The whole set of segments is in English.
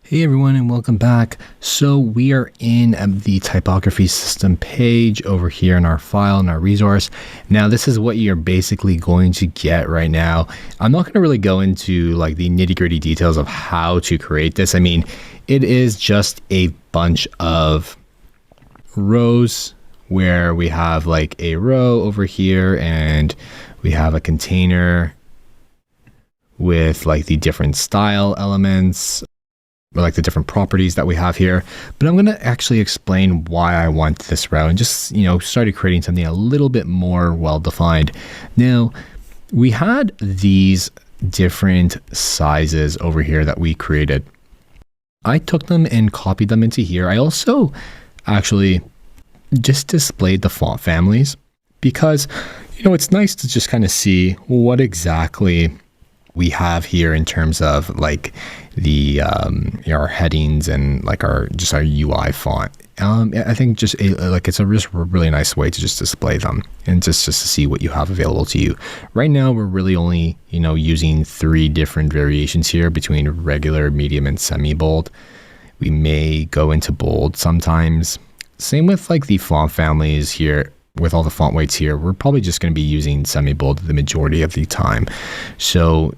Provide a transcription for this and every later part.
Hey everyone, and welcome back. So we are in the typography system page over here in our file and our resource. Now this is what you're basically going to get right now. I'm not going to really go into like the nitty-gritty details of how to create this. I mean, it is just a bunch of rows where we have like a row over here and we have a container with like the different style elements, or like the different properties that we have here. But I'm going to actually explain why I want this row and just, started creating something a little bit more well-defined. Now, we had these different sizes over here that we created. I took them and copied them into here. I also actually just displayed the font families because, it's nice to just kind of see what exactly we have here in terms of like the our headings and like our UI font. I think just it's a really nice way to just display them and just to see what you have available to you. Right now we're really only using 3 different variations here between regular, medium, and semi-bold. We may go into bold sometimes. Same with like the font families here. With all the font weights here, we're probably just going to be using semi-bold the majority of the time. So,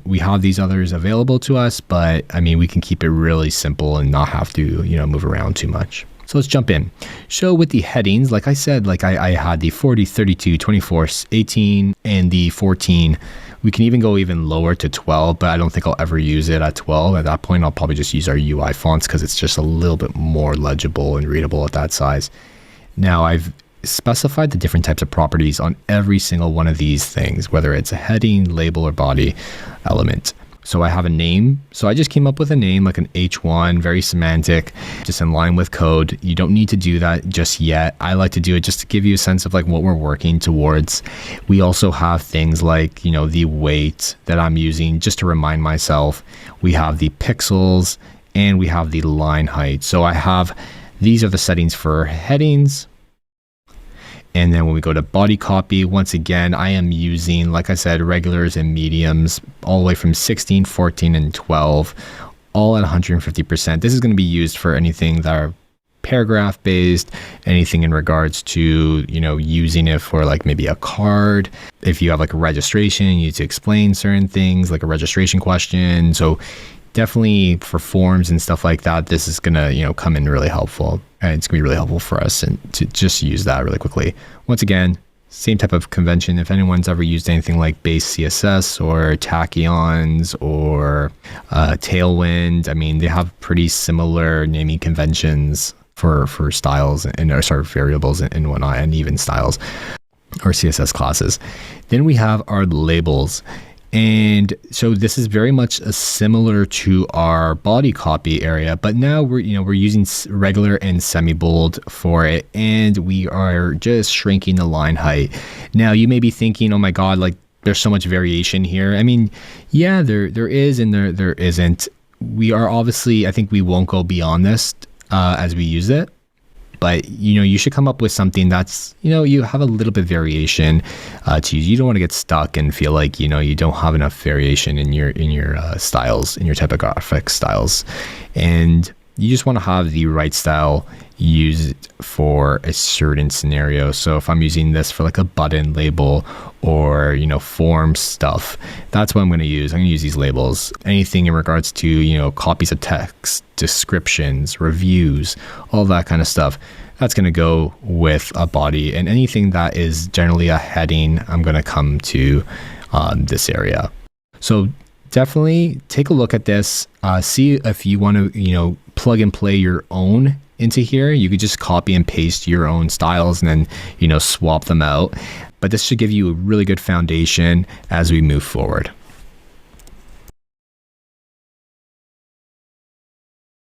we have these others available to us, but we can keep it really simple and not have to, move around too much. So let's jump in. So with the headings, like I said, I had the 40, 32, 24, 18, and the 14. We can even go even lower to 12, but I don't think I'll ever use it at 12. At that point, I'll probably just use our UI fonts because it's just a little bit more legible and readable at that size. Now I've specified the different types of properties on every single one of these things, whether it's a heading, label, or body element. So I have a name. So I just came up with a name like an H1, very semantic, just in line with code. You don't need to do that just yet. I like to do it just to give you a sense of like what we're working towards. We also have things like, the weight that I'm using just to remind myself. We have the pixels and we have the line height. So these are the settings for headings. And then when we go to body copy, once again, I am using, like I said, regulars and mediums all the way from 16, 14, and 12, all at 150%. This is going to be used for anything that are paragraph based, anything in regards to, using it for like maybe a card. If you have like a registration, you need to explain certain things like a registration question. So definitely for forms and stuff like that, this is going to, come in really helpful. And it's going to be really helpful for us and to just use that really quickly. Once again, same type of convention. If anyone's ever used anything like base CSS or tachyons or Tailwind, they have pretty similar naming conventions for styles and variables and whatnot, and even styles or CSS classes. Then we have our labels. And so this is very much similar to our body copy area, but now we're using regular and semi-bold for it, and we are just shrinking the line height. Now you may be thinking, oh my God, like there's so much variation here. Yeah, there is and there isn't. We are obviously, I think we won't go beyond this as we use it. But, you should come up with something that's, you have a little bit of variation to use. You don't want to get stuck and feel like, you don't have enough variation in your styles, in your typographic styles. And you just want to have the right style used for a certain scenario. So if I'm using this for like a button label or, form stuff, that's what I'm going to use. I'm going to use these labels. Anything in regards to, copies of text, descriptions, reviews, all that kind of stuff, that's going to go with a body. And anything that is generally a heading, I'm going to come to this area. So definitely take a look at this. See if you want to, plug and play your own into here. You could just copy and paste your own styles and then, swap them out. But this should give you a really good foundation as we move forward.